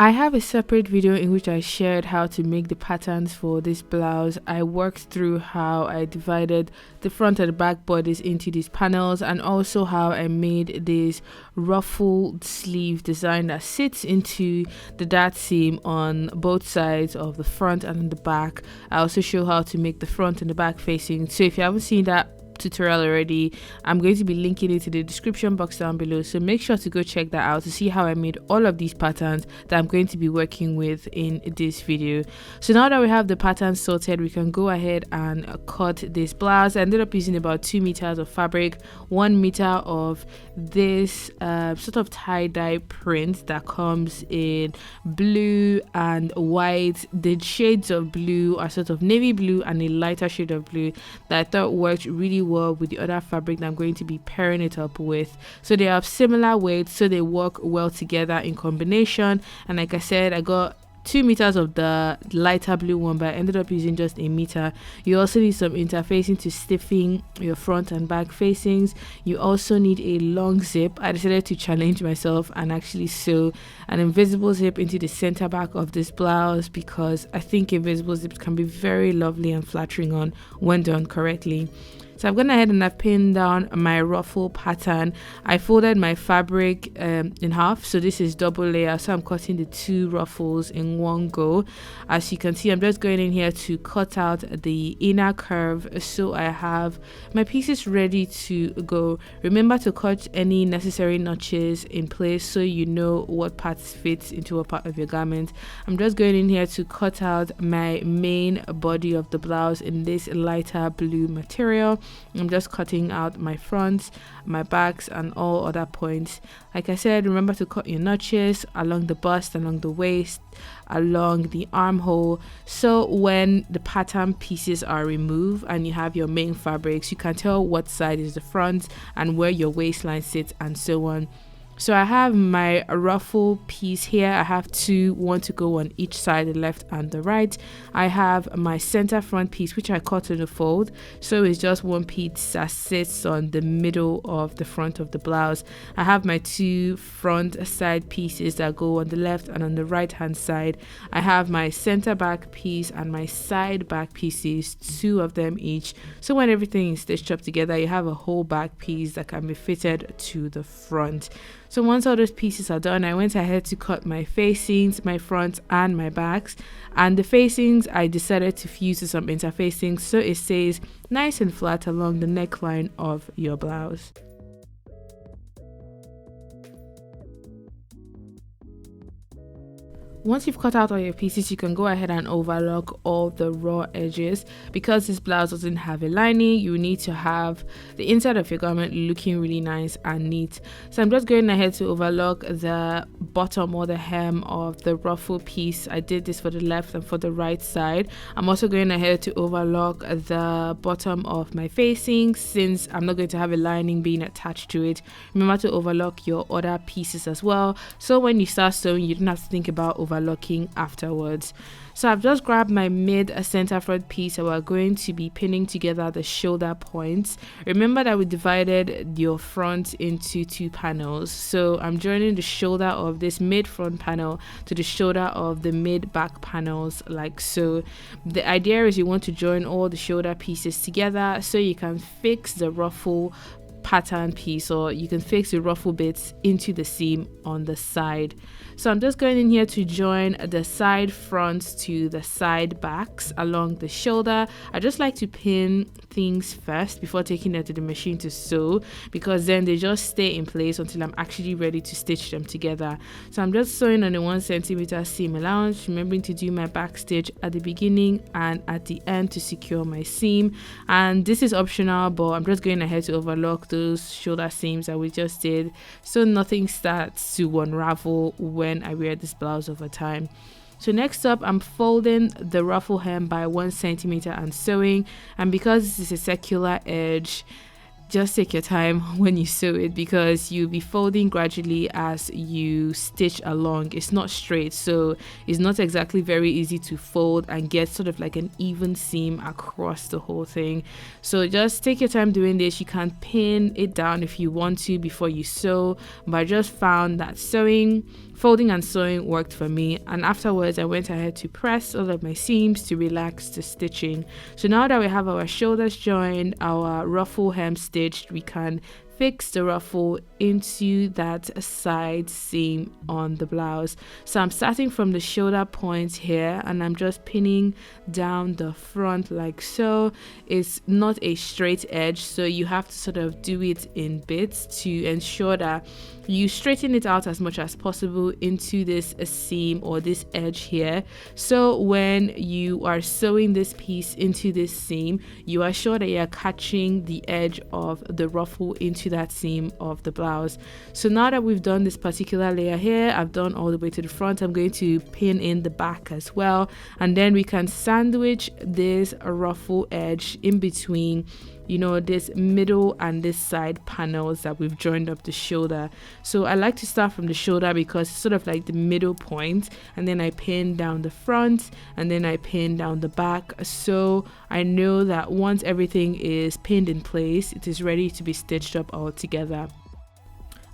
I have a separate video in which I shared how to make the patterns for this blouse. I worked through how I divided the front and the back bodies into these panels, and also how I made this ruffled sleeve design that sits into the dart seam on both sides of the front and the back. I also show how to make the front and the back facing. So if you haven't seen that tutorial already, I'm going to be linking it in the description box down below, so make sure to go check that out to see how I made all of these patterns that I'm going to be working with in this video. So now that we have the pattern sorted, we can go ahead and cut this blouse. I ended up using about 2 meters of fabric, 1 meter of this sort of tie-dye print that comes in blue and white. The shades of blue are sort of navy blue and a lighter shade of blue that I thought worked really well with the other fabric that I'm going to be pairing it up with. So they have similar weights, so they work well together in combination. And like I said, I got 2 meters of the lighter blue one, but I ended up using just 1 meter. You also need some interfacing to stiffen your front and back facings. You also need a long zip. I decided to challenge myself and actually sew an invisible zip into the center back of this blouse, because I think invisible zips can be very lovely and flattering on when done correctly. So I've gone ahead and I've pinned down my ruffle pattern. I folded my fabric in half, so this is double layer, so I'm cutting the 2 ruffles in one go. As you can see, I'm just going in here to cut out the inner curve, so I have my pieces ready to go. Remember to cut any necessary notches in place so you know what parts fit into what part of your garment. I'm just going in here to cut out my main body of the blouse in this lighter blue material. I'm just cutting out my fronts, my backs, and all other points. Like I said, remember to cut your notches along the bust, along the waist, along the armhole, so when the pattern pieces are removed and you have your main fabrics, you can tell what side is the front and where your waistline sits and so on. So I have my ruffle piece here. I have 2, 1 to go on each side, the left and the right. I have my center front piece, which I cut in a fold, so it's just 1 piece that sits on the middle of the front of the blouse. I have my 2 front side pieces that go on the left and on the right hand side. I have my center back piece and my side back pieces, 2 of them each, so when everything is stitched up together, you have a whole back piece that can be fitted to the front. So once all those pieces are done, I went ahead to cut my facings, my fronts and my backs. And the facings, I decided to fuse to some interfacing so it stays nice and flat along the neckline of your blouse. Once you've cut out all your pieces, you can go ahead and overlock all the raw edges. Because this blouse doesn't have a lining, you need to have the inside of your garment looking really nice and neat. So I'm just going ahead to overlock the bottom or the hem of the ruffle piece. I did this for the left and for the right side. I'm also going ahead to overlock the bottom of my facing, since I'm not going to have a lining being attached to it. Remember to overlock your other pieces as well, so when you start sewing, you don't have to think about overlocking afterwards. So I've just grabbed my mid center front piece and we're going to be pinning together the shoulder points. Remember that we divided your front into 2 panels, so I'm joining the shoulder of this mid front panel to the shoulder of the mid back panels, like so. The idea is you want to join all the shoulder pieces together so you can fix the ruffle pattern piece, or you can fix the ruffle bits into the seam on the side. So I'm just going in here to join the side fronts to the side backs along the shoulder. I just like to pin things first before taking them to the machine to sew, because then they just stay in place until I'm actually ready to stitch them together. So I'm just sewing on the 1 centimeter seam allowance, remembering to do my back stitch at the beginning and at the end to secure my seam. And this is optional, but I'm just going ahead to overlock those shoulder seams that we just did, so nothing starts to unravel when I wear this blouse over time. So next up, I'm folding the ruffle hem by 1 centimeter and sewing, and because this is a circular edge, just take your time when you sew it, because you'll be folding gradually as you stitch along. It's not straight, so it's not exactly very easy to fold and get sort of like an even seam across the whole thing. So just take your time doing this. You can pin it down if you want to before you sew, but I just found that sewing folding and sewing worked for me, and afterwards I went ahead to press all of my seams to relax the stitching. So now that we have our shoulders joined, our ruffle hem stitched, we can fix the ruffle into that side seam on the blouse. So I'm starting from the shoulder point here, and I'm just pinning down the front like so. It's not a straight edge, so you have to sort of do it in bits to ensure that you straighten it out as much as possible into this seam or this edge here. So when you are sewing this piece into this seam, you are sure that you're catching the edge of the ruffle into that seam of the blouse. So now that we've done this particular layer here, I've done all the way to the front, I'm going to pin in the back as well, and then we can sandwich this ruffle edge in between, you know, this middle and this side panels that we've joined up the shoulder. So I like to start from the shoulder because it's sort of like the middle point, and then I pin down the front, and then I pin down the back, so I know that once everything is pinned in place, it is ready to be stitched up all together.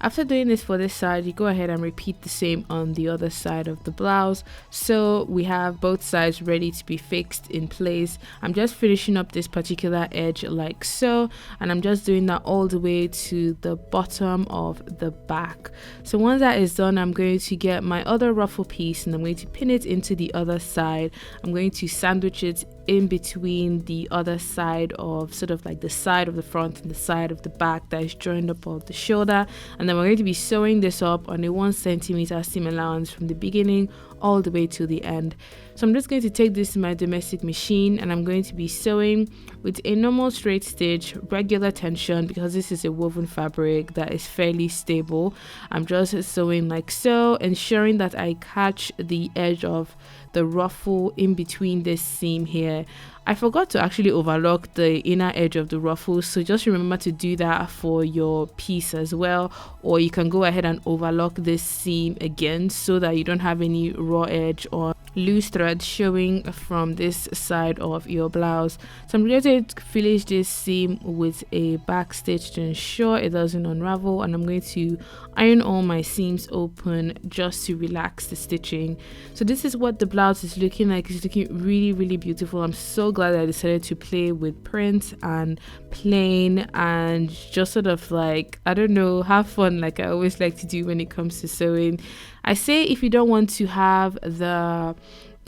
After doing this for this side, you go ahead and repeat the same on the other side of the blouse. So we have both sides ready to be fixed in place. I'm just finishing up this particular edge like so, and I'm just doing that all the way to the bottom of the back. So once that is done, I'm going to get my other ruffle piece and I'm going to pin it into the other side. I'm going to sandwich it in between the other side of sort of like the side of the front and the side of the back that is joined up of the shoulder, and then we're going to be sewing this up on a 1 centimeter seam allowance from the beginning all the way to the end. So I'm just going to take this to my domestic machine, and I'm going to be sewing with a normal straight stitch, regular tension, because this is a woven fabric that is fairly stable. I'm just sewing like so, ensuring that I catch the edge of the ruffle in between this seam here. I forgot to actually overlock the inner edge of the ruffle, so just remember to do that for your piece as well, or you can go ahead and overlock this seam again so that you don't have any raw edge or loose thread showing from this side of your blouse. So I'm going to finish this seam with a back stitch to ensure it doesn't unravel, and I'm going to iron all my seams open just to relax the stitching. So this is what the blouse is looking like. It's looking really beautiful. I'm so glad I decided to play with print and plain and just sort of like, I don't know, have fun like I always like to do when it comes to sewing. I say if you don't want to have the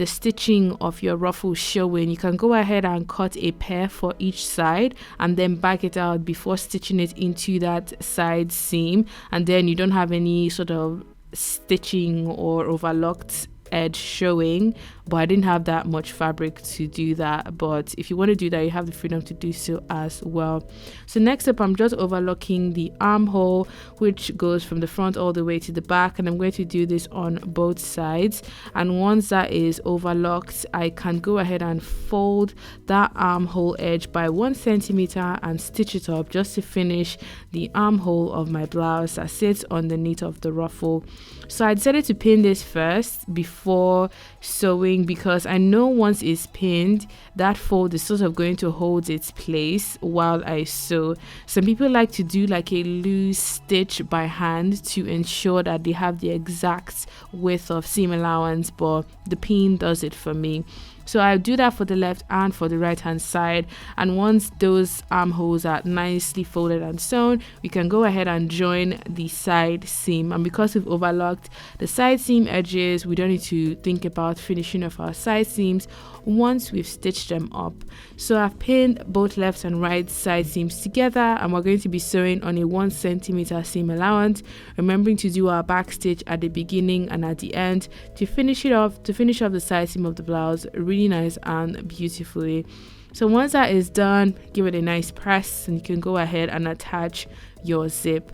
stitching of your ruffle showing, you can go ahead and cut a pair for each side and then back it out before stitching it into that side seam, and then you don't have any sort of stitching or overlocked edge showing. But I didn't have that much fabric to do that, but if you want to do that, you have the freedom to do so as well. So next up, I'm just overlocking the armhole, which goes from the front all the way to the back, and I'm going to do this on both sides. And once that is overlocked, I can go ahead and fold that armhole edge by 1 centimeter and stitch it up just to finish the armhole of my blouse that sits underneath of the ruffle. So I decided to pin this first before sewing, because I know once it's pinned, that fold is sort of going to hold its place while I sew. Some people like to do like a loose stitch by hand to ensure that they have the exact width of seam allowance, but the pin does it for me. So I do that for the left and for the right hand side, and once those armholes are nicely folded and sewn, we can go ahead and join the side seam. And because we've overlocked the side seam edges, we don't need to think about finishing off our side seams once we've stitched them up. So I've pinned both left and right side seams together, and we're going to be sewing on a 1 centimeter seam allowance, remembering to do our back stitch at the beginning and at the end to finish off the side seam of the blouse really nice and beautifully. So once that is done, give it a nice press and you can go ahead and attach your zip.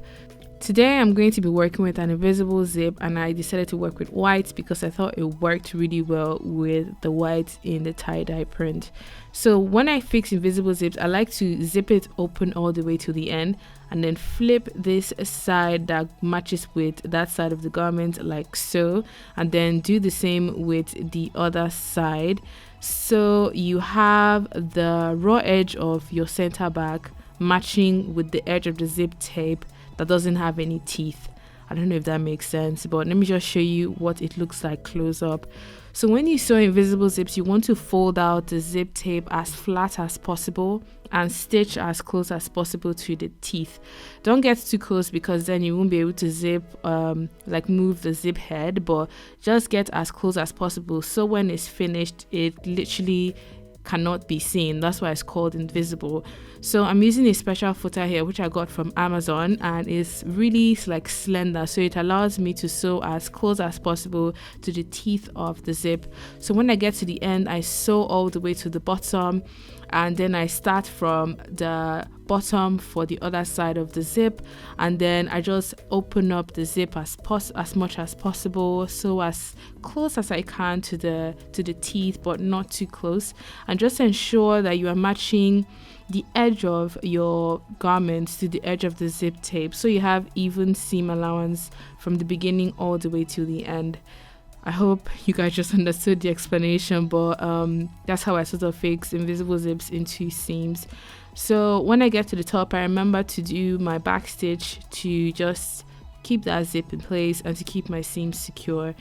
Today I'm going to be working with an invisible zip, and I decided to work with white because I thought it worked really well with the white in the tie-dye print. So when I fix invisible zips, I like to zip it open all the way to the end and then flip this side that matches with that side of the garment like so, and then do the same with the other side. So you have the raw edge of your center back matching with the edge of the zip tape that doesn't have any teeth. I don't know if that makes sense, but let me just show you what it looks like close up. So when you sew invisible zips, you want to fold out the zip tape as flat as possible and stitch as close as possible to the teeth. Don't get too close because then you won't be able to zip like move the zip head, but just get as close as possible so when it's finished it literally cannot be seen. That's why it's called invisible. So I'm using a special footer here which I got from Amazon, and it's really like slender, so it allows me to sew as close as possible to the teeth of the zip. So when I get to the end, I sew all the way to the bottom, and then I start from the bottom for the other side of the zip, and then I just open up the zip as much as possible, so as close as I can to the teeth, but not too close, and just ensure that you are matching the edge of your garments to the edge of the zip tape, so you have even seam allowance from the beginning all the way to the end. I hope you guys just understood the explanation, but that's how I sort of fix invisible zips into seams. So when I get to the top, I remember to do my back stitch to just keep that zip in place and to keep my seams secure.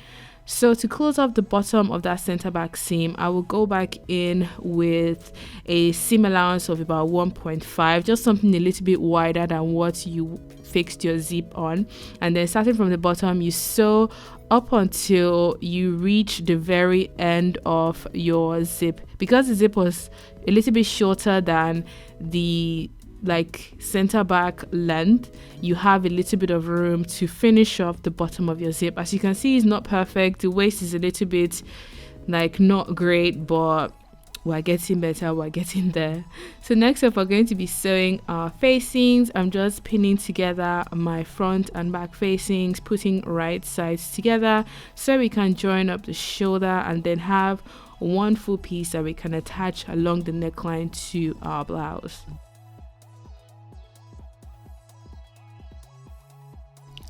So to close off the bottom of that center back seam, I will go back in with a seam allowance of about 1.5, just something a little bit wider than what you fixed your zip on, and then starting from the bottom, you sew up until you reach the very end of your zip. Because the zip was a little bit shorter than the like center back length, you have a little bit of room to finish off the bottom of your zip. As you can see, it's not perfect. The waist is a little bit like not great, but we're getting better, we're getting there. So next up, we're going to be sewing our facings. I'm just pinning together my front and back facings, putting right sides together so we can join up the shoulder and then have one full piece that we can attach along the neckline to our blouse.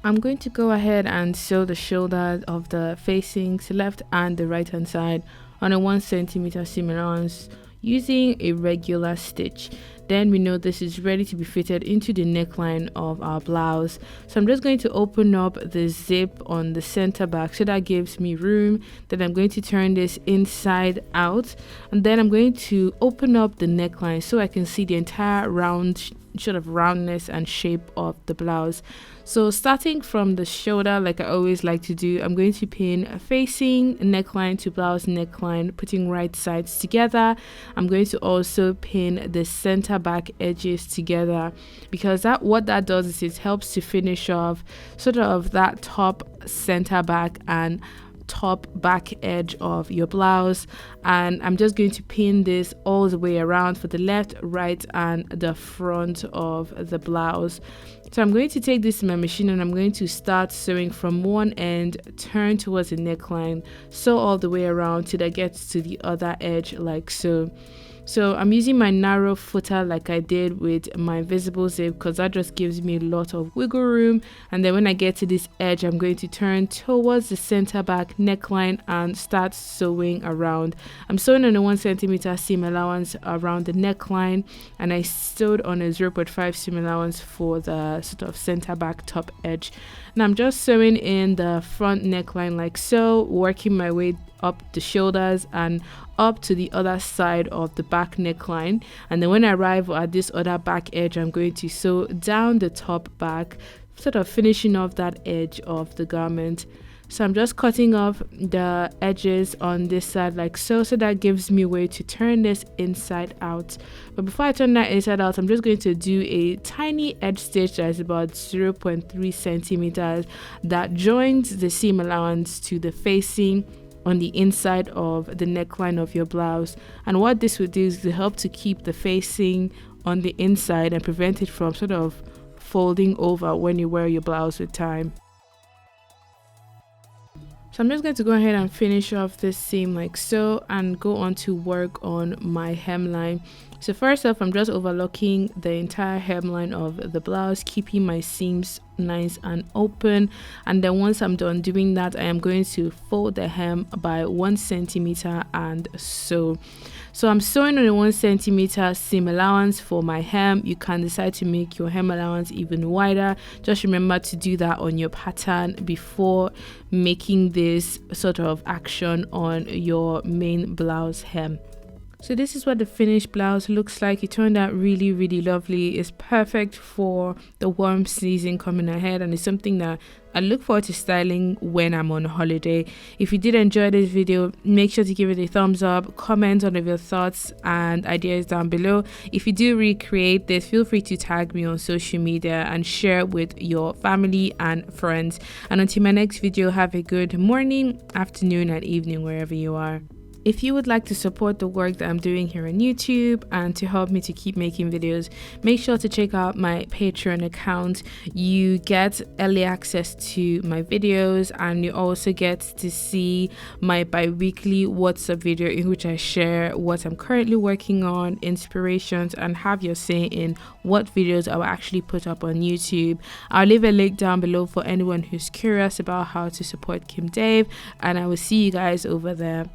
I'm going to go ahead and sew the shoulder of the facings, left and the right hand side, on a 1 centimeter seam allowance using a regular stitch. Then we know this is ready to be fitted into the neckline of our blouse. So I'm just going to open up the zip on the center back so that gives me room. Then I'm going to turn this inside out, and then I'm going to open up the neckline so I can see the entire roundness and shape of the blouse. So starting from the shoulder, like I always like to do, I'm going to pin facing neckline to blouse neckline, putting right sides together. I'm going to also pin the center back edges together, because what that does is it helps to finish off sort of that top center back and top back edge of your blouse. And I'm just going to pin this all the way around for the left, right and the front of the blouse. So I'm going to take this to my machine and I'm going to start sewing from one end, turn towards the neckline, sew all the way around till that gets to the other edge like so. So I'm using my narrow footer like I did with my invisible zip, because that just gives me a lot of wiggle room. And then when I get to this edge, I'm going to turn towards the center back neckline and start sewing around. I'm sewing on a 1 centimeter seam allowance around the neckline, and I sewed on a 0.5 seam allowance for the sort of center back top edge. And I'm just sewing in the front neckline like so, working my way up the shoulders and up to the other side of the back neckline. And then when I arrive at this other back edge, I'm going to sew down the top back, sort of finishing off that edge of the garment. So I'm just cutting off the edges on this side like so, so that gives me a way to turn this inside out. But before I turn that inside out, I'm just going to do a tiny edge stitch that is about 0.3 centimeters that joins the seam allowance to the facing on the inside of the neckline of your blouse. And what this will do is to help to keep the facing on the inside and prevent it from sort of folding over when you wear your blouse with time. So I'm just going to go ahead and finish off this seam like so and go on to work on my hemline. So first off, I'm just overlocking the entire hemline of the blouse, keeping my seams nice and open. And then once I'm done doing that, I am going to fold the hem by 1 centimeter and sew. So I'm sewing on a 1 centimeter seam allowance for my hem. You can decide to make your hem allowance even wider. Just remember to do that on your pattern before making this sort of action on your main blouse hem. So this is what the finished blouse looks like. It turned out really lovely. It's perfect for the warm season coming ahead, and it's something that I look forward to styling when I'm on holiday. If you did enjoy this video, make sure to give it a thumbs up, comment on your thoughts and ideas down below. If you do recreate this, feel free to tag me on social media and share with your family and friends. And until my next video, have a good morning, afternoon and evening wherever you are. If you would like to support the work that I'm doing here on YouTube and to help me to keep making videos, make sure to check out my Patreon account. You get early access to my videos, and you also get to see my bi-weekly WhatsApp video in which I share what I'm currently working on, inspirations, and have your say in what videos I will actually put up on YouTube. I'll leave a link down below for anyone who's curious about how to support Kim Dave, and I will see you guys over there.